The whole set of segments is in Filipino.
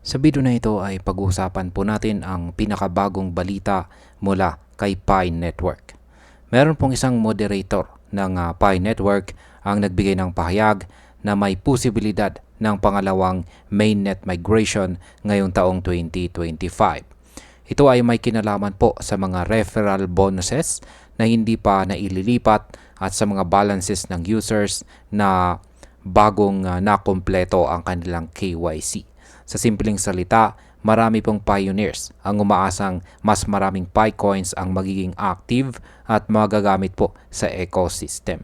Sa video na ito ay pag-uusapan po natin ang pinakabagong balita mula kay Pi Network. Meron pong isang moderator ng Pi Network ang nagbigay ng pahayag na may posibilidad ng pangalawang mainnet migration ngayong taong 2025. Ito ay may kinalaman po sa mga referral bonuses na hindi pa naililipat at sa mga balances ng users na bagong nakompleto ang kanilang KYC. Sa simpleng salita, marami pong pioneers ang umaasang mas maraming PiCoins ang magiging active at magagamit po sa ecosystem.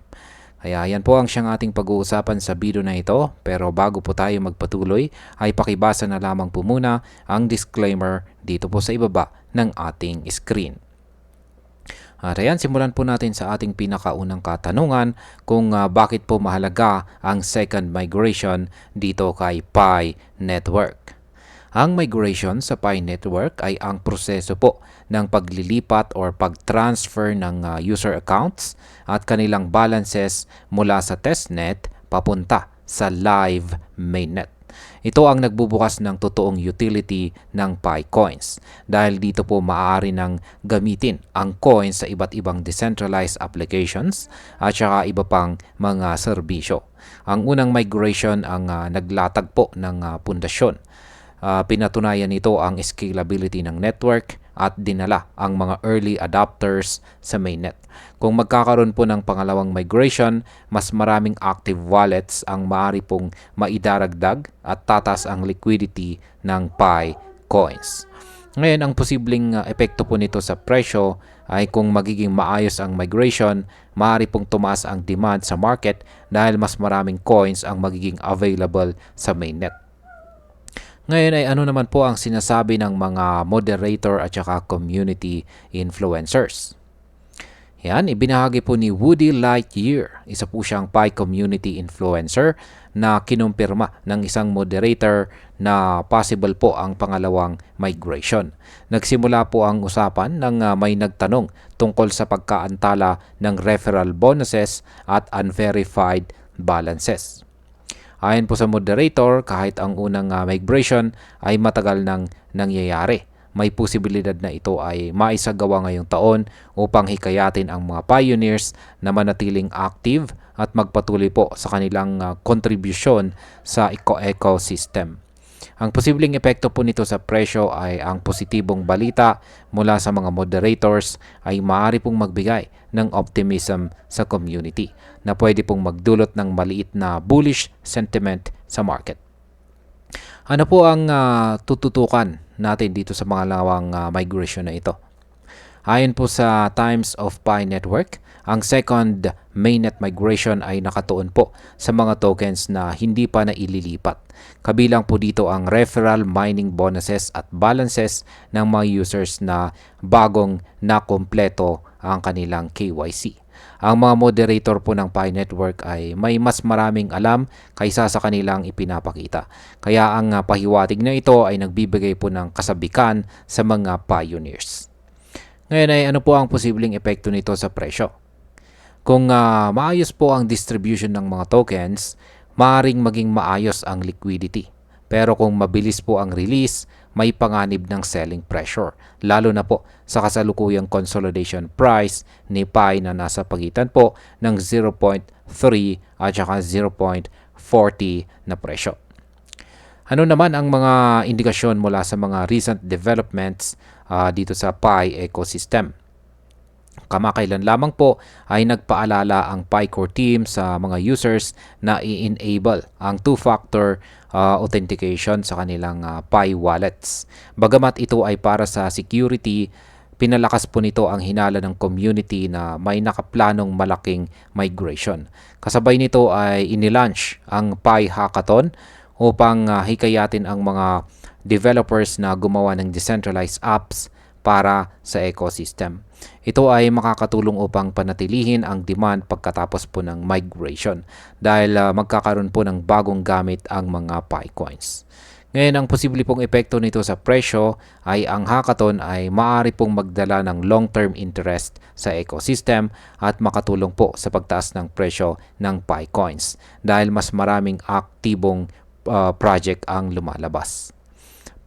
Kaya yan po ang siyang ating pag-uusapan sa video na ito. Pero bago po tayo magpatuloy ay pakibasa na lamang po muna ang disclaimer dito po sa ibaba ng ating screen. At ayan, simulan po natin sa ating pinakaunang katanungan kung bakit po mahalaga ang second migration dito kay Pi Network. Ang migration sa Pi Network ay ang proseso po ng paglilipat or pag-transfer ng user accounts at kanilang balances mula sa testnet papunta sa live mainnet. Ito ang nagbubukas ng totoong utility ng PiCoins dahil dito po maaari nang gamitin ang coins sa iba't ibang decentralized applications at saka iba pang mga serbisyo. Ang unang migration ang naglatag po ng pundasyon. Pinatunayan nito ang scalability ng network at dinala ang mga early adopters sa mainnet. Kung magkakaroon po ng pangalawang migration, mas maraming active wallets ang maaari pong maidaragdag at tatas ang liquidity ng Pi coins. Ngayon, ang posibleng epekto po nito sa presyo ay kung magiging maayos ang migration, maaari pong tumaas ang demand sa market dahil mas maraming coins ang magiging available sa mainnet. Ngayon ay ano naman po ang sinasabi ng mga moderator at saka community influencers. Yan, ibinahagi po ni Woody Lightyear, isa po siyang Pi community influencer na kinumpirma ng isang moderator na possible po ang pangalawang migration. Nagsimula po ang usapan nang may nagtanong tungkol sa pagkaantala ng referral bonuses at unverified balances. Ayon po sa moderator, kahit ang unang migration ay matagal nang nangyayari, may posibilidad na ito ay maisagawa ngayong taon upang hikayatin ang mga pioneers na manatiling active at magpatuloy po sa kanilang kontribusyon sa ecosystem. Ang posibleng epekto po nito sa presyo ay ang positibong balita mula sa mga moderators ay maaari pong magbigay ng optimism sa community na pwede pong magdulot ng maliit na bullish sentiment sa market. Ano po ang tututukan natin dito sa mga lawang migration na ito? Ayon po sa Times of Pi Network, ang second mainnet migration ay nakatuon po sa mga tokens na hindi pa naililipat. Kabilang po dito ang referral mining bonuses at balances ng mga users na bagong nakompleto ang kanilang KYC. Ang mga moderator po ng Pi Network ay may mas maraming alam kaysa sa kanilang ipinapakita. Kaya ang pahiwatig na ito ay nagbibigay po ng kasabikan sa mga pioneers. Ngayon ay ano po ang posibleng epekto nito sa presyo? Kung maayos po ang distribution ng mga tokens, maaaring maging maayos ang liquidity. Pero kung mabilis po ang release, may panganib ng selling pressure, lalo na po sa kasalukuyang consolidation price ni Pi na nasa pagitan po ng 0.3 at saka 0.40 na presyo. Ano naman ang mga indikasyon mula sa mga recent developments dito sa Pi ecosystem? Kamakailan lamang po ay nagpaalala ang Pi Core team sa mga users na i-enable ang two-factor authentication sa kanilang Pi wallets. Bagamat ito ay para sa security, pinalakas po nito ang hinala ng community na may nakaplanong malaking migration. Kasabay nito ay inilaunch ang Pi Hackathon upang hikayatin ang mga developers na gumawa ng decentralized apps para sa ecosystem. Ito ay makakatulong upang panatilihin ang demand pagkatapos po ng migration dahil magkakaroon po ng bagong gamit ang mga PiCoins. Ngayon, ang posible pong epekto nito sa presyo ay ang hackathon ay maaari pong magdala ng long-term interest sa ecosystem at makatulong po sa pagtaas ng presyo ng PiCoins dahil mas maraming aktibong project ang lumalabas.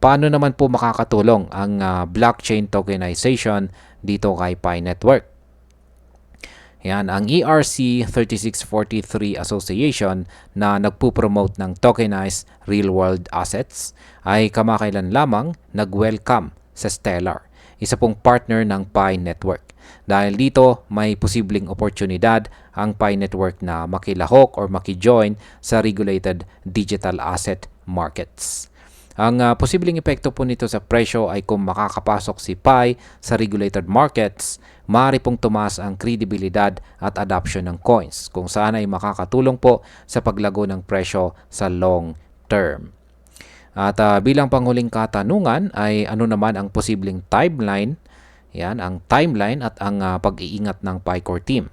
paano naman po makakatulong ang blockchain tokenization dito kay Pi Network? Yan, ang ERC3643 Association na nagpo-promote ng tokenized real-world assets ay kamakailan lamang nag-welcome sa Stellar, isa pong partner ng Pi Network. Dahil dito, may posibleng oportunidad ang Pi Network na makilahok or makijoin sa regulated digital asset markets. Ang posibleng epekto po nito sa presyo ay kung makakapasok si Pi sa regulated markets, maaari pong tumaas ang kredibilidad at adoption ng coins, kung saan ay makakatulong po sa paglago ng presyo sa long term. At bilang panghuling katanungan ay ano naman ang posibleng timeline? Yan, ang timeline at ang pag-iingat ng Pi Core team.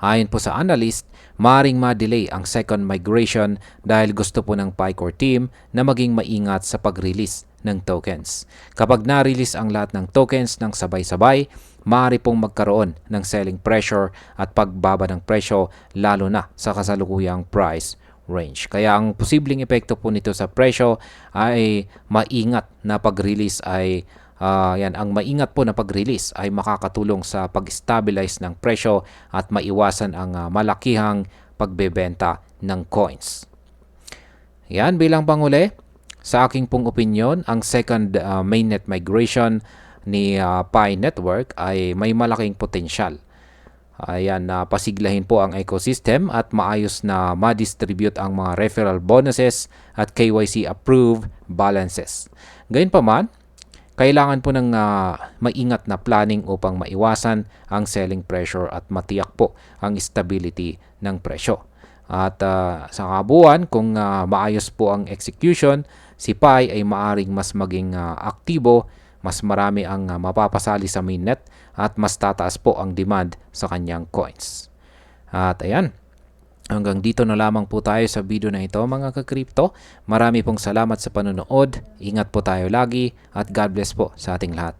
Ayon po sa analyst, maaaring ma-delay ang second migration dahil gusto po ng Pi Core team na maging maingat sa pag-release ng tokens. Kapag na-release ang lahat ng tokens ng sabay-sabay, maaari pong magkaroon ng selling pressure at pagbaba ng presyo lalo na sa kasalukuyang price range. Kaya ang posibleng epekto po nito sa presyo ay maingat na pag-release ay ang maingat po na pag-release ay makakatulong sa pag-stabilize ng presyo at maiwasan ang malakihang pagbebenta ng coins. Yan, bilang panghuli, sa aking pong opinion, ang second mainnet migration ni Pi Network ay may malaking potensyal. Ayan, pasiglahin po ang ecosystem at maayos na ma-distribute ang mga referral bonuses at KYC approved balances. Gayunpaman, kailangan po ng maingat na planning upang maiwasan ang selling pressure at matiyak po ang stability ng presyo. At sa kabuuan, kung maayos po ang execution, si Pi ay maaring mas maging aktibo, mas marami ang mapapasali sa mainnet at mas tataas po ang demand sa kanyang coins. At ayan, hanggang dito na lamang po tayo sa video na ito mga ka-crypto. Marami pong salamat sa panonood. Ingat po tayo lagi at God bless po sa ating lahat.